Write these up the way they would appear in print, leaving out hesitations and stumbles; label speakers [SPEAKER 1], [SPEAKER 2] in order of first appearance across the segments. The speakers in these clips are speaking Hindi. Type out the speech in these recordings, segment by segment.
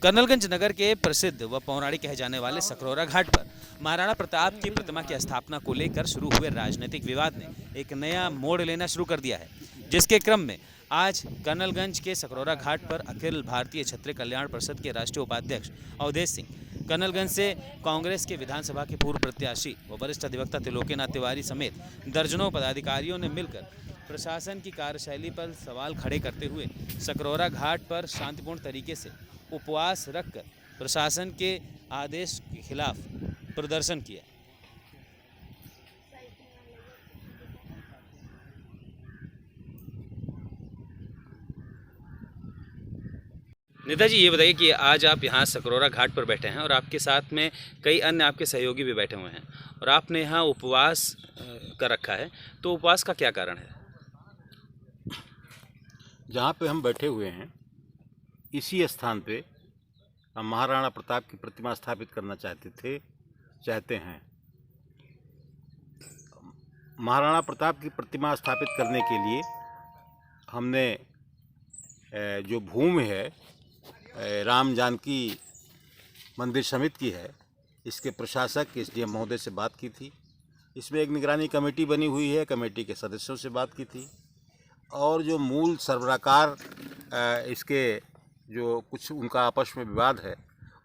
[SPEAKER 1] कर्नलगंज नगर के प्रसिद्ध व पौराणिक कहे जाने वाले सकरौरा घाट पर महाराणा प्रताप की प्रतिमा की स्थापना को लेकर शुरू हुए राजनीतिक विवाद ने एक नया मोड़ लेना शुरू कर दिया है, जिसके क्रम में आज कर्नलगंज के सकरौरा घाट पर अखिल भारतीय क्षत्रिय कल्याण परिषद के राष्ट्रीय उपाध्यक्ष अवधेश सिंह, कर्नलगंज से कांग्रेस के विधानसभा के पूर्व प्रत्याशी व वरिष्ठ अधिवक्ता त्रिलोकीनाथ तिवारी समेत दर्जनों पदाधिकारियों ने मिलकर प्रशासन की कार्यशैली पर सवाल खड़े करते हुए सकरौरा घाट पर शांतिपूर्ण तरीके से उपवास रखकर प्रशासन के आदेश के खिलाफ प्रदर्शन किया। नेताजी, ये बताइए कि आज आप यहाँ सकरौरा घाट पर बैठे हैं और आपके साथ में कई अन्य आपके सहयोगी भी बैठे हुए हैं और आपने यहाँ उपवास कर रखा है, तो उपवास का क्या कारण है?
[SPEAKER 2] जहाँ पे हम बैठे हुए हैं इसी स्थान पे हम महाराणा प्रताप की प्रतिमा स्थापित करना चाहते हैं। महाराणा प्रताप की प्रतिमा स्थापित करने के लिए हमने जो भूमि है राम जानकी मंदिर समिति की है, इसके प्रशासक एसडीएम महोदय से बात की थी। इसमें एक निगरानी कमेटी बनी हुई है, कमेटी के सदस्यों से बात की थी और जो मूल सरबराकार इसके जो कुछ उनका आपस में विवाद है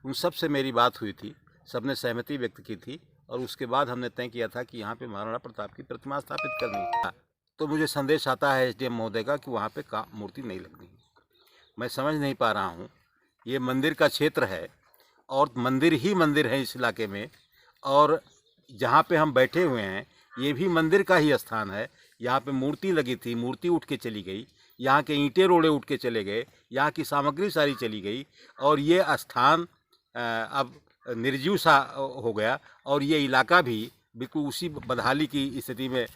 [SPEAKER 2] उन सब से मेरी बात हुई थी, सबने सहमति व्यक्त की थी और उसके बाद हमने तय किया था कि यहाँ पे महाराणा प्रताप की प्रतिमा स्थापित करनी है। तो मुझे संदेश आता है एसडीएम महोदय का कि वहाँ पे मूर्ति नहीं लगनी। मैं समझ नहीं पा रहा हूँ, ये मंदिर का क्षेत्र है और मंदिर ही मंदिर है इस इलाके में, और जहाँ पे हम बैठे हुए हैं ये भी मंदिर का ही स्थान है। यहाँ पे मूर्ति लगी थी, मूर्ति उठ के चली गई, यहाँ के ईंटें रोड़े उठ के चले गए, यहाँ की सामग्री सारी चली गई और ये स्थान अब निर्जीव सा हो गया और ये इलाका भी बिल्कुल उसी बदहाली की स्थिति में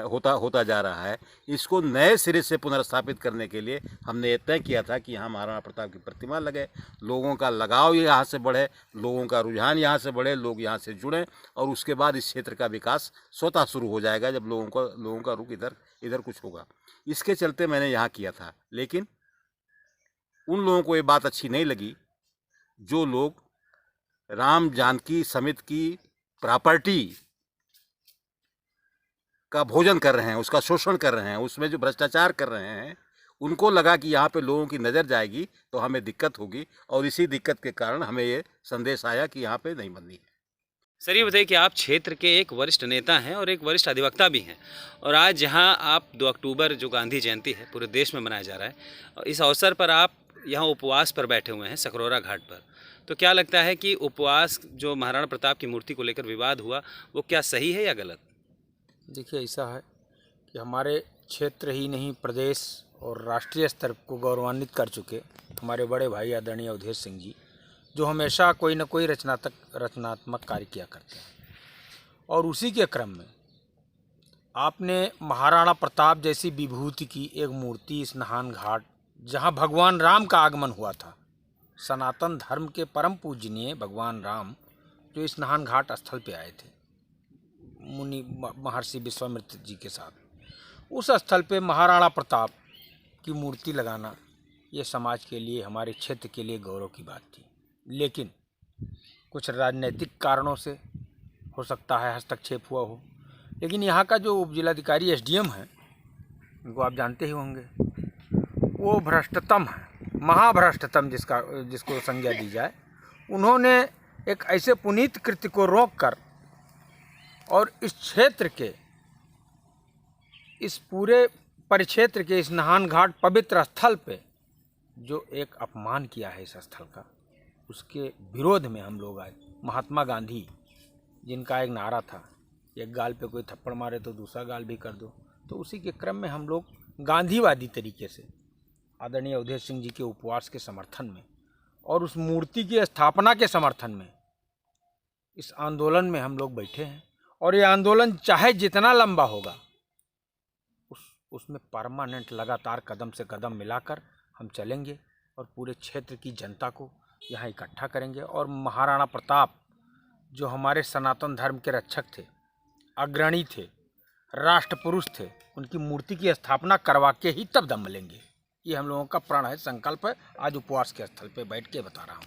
[SPEAKER 2] होता जा रहा है। इसको नए सिरे से पुनर्स्थापित करने के लिए हमने ये तय किया था कि यहाँ महाराणा प्रताप की प्रतिमा लगे, लोगों का लगाव यहाँ से बढ़े, लोगों का रुझान यहाँ से बढ़े, लोग यहाँ से जुड़ें और उसके बाद इस क्षेत्र का विकास स्वतः शुरू हो जाएगा जब लोगों का रुख इधर कुछ होगा। इसके चलते मैंने यहाँ किया था, लेकिन उन लोगों को ये बात अच्छी नहीं लगी जो लोग राम जानकी समिति की प्रॉपर्टी का भोजन कर रहे हैं, उसका शोषण कर रहे हैं, उसमें जो भ्रष्टाचार कर रहे हैं, उनको लगा कि यहाँ पे लोगों की नज़र जाएगी तो हमें दिक्कत होगी और इसी दिक्कत के कारण हमें ये संदेश आया कि यहाँ पे नहीं बननी है।
[SPEAKER 1] सर, ये बताइए कि आप क्षेत्र के एक वरिष्ठ नेता हैं और एक वरिष्ठ अधिवक्ता भी हैं और आज जहाँ आप 2 अक्टूबर जो गांधी जयंती है पूरे देश में मनाया जा रहा है, और इस अवसर पर आप यहाँ उपवास पर बैठे हुए हैं सकरौरा घाट पर, तो क्या लगता है कि उपवास जो महाराणा प्रताप की मूर्ति को लेकर विवाद हुआ वो क्या सही है या गलत?
[SPEAKER 3] देखिए, ऐसा है कि हमारे क्षेत्र ही नहीं प्रदेश और राष्ट्रीय स्तर को गौरवान्वित कर चुके हमारे बड़े भाई आदरणीय अवधेश सिंह जी, जो हमेशा कोई न कोई रचनात्मक कार्य किया करते हैं, और उसी के क्रम में आपने महाराणा प्रताप जैसी विभूति की एक मूर्ति स्नान घाट, जहां भगवान राम का आगमन हुआ था, सनातन धर्म के परम पूजनीय भगवान राम जो स्नान घाट स्थल पे आए थे मुनि महर्षि विश्वामित्र जी के साथ, उस स्थल पे महाराणा प्रताप की मूर्ति लगाना ये समाज के लिए, हमारे क्षेत्र के लिए गौरव की बात थी। लेकिन कुछ राजनीतिक कारणों से हो सकता है हस्तक्षेप हुआ हो, लेकिन यहाँ का जो उप जिलाधिकारी एसडीएम है, उनको आप जानते ही होंगे, वो भ्रष्टतम है, महाभ्रष्टतम जिसको संज्ञा दी जाए। उन्होंने एक ऐसे पुनीत कृत्य को रोककर और इस क्षेत्र के, इस पूरे परिक्षेत्र के इस स्नान घाट पवित्र स्थल पे जो एक अपमान किया है इस स्थल का, उसके विरोध में हम लोग आए। महात्मा गांधी जिनका एक नारा था, एक गाल पे कोई थप्पड़ मारे तो दूसरा गाल भी कर दो, तो उसी के क्रम में हम लोग गांधीवादी तरीके से आदरणीय अवधेश सिंह जी के उपवास के समर्थन में और उस मूर्ति की स्थापना के समर्थन में इस आंदोलन में हम लोग बैठे हैं। और ये आंदोलन चाहे जितना लंबा होगा, उसमें परमानेंट लगातार कदम से कदम मिलाकर हम चलेंगे और पूरे क्षेत्र की जनता को यहाँ इकट्ठा करेंगे। और महाराणा प्रताप जो हमारे सनातन धर्म के रक्षक थे, अग्रणी थे, राष्ट्र पुरुष थे, उनकी मूर्ति की स्थापना करवा के ही तब दम लेंगे। ये हम लोगों का प्रण है, संकल्प है। आज उपवास के स्थल पे बैठ के बता रहा हूँ।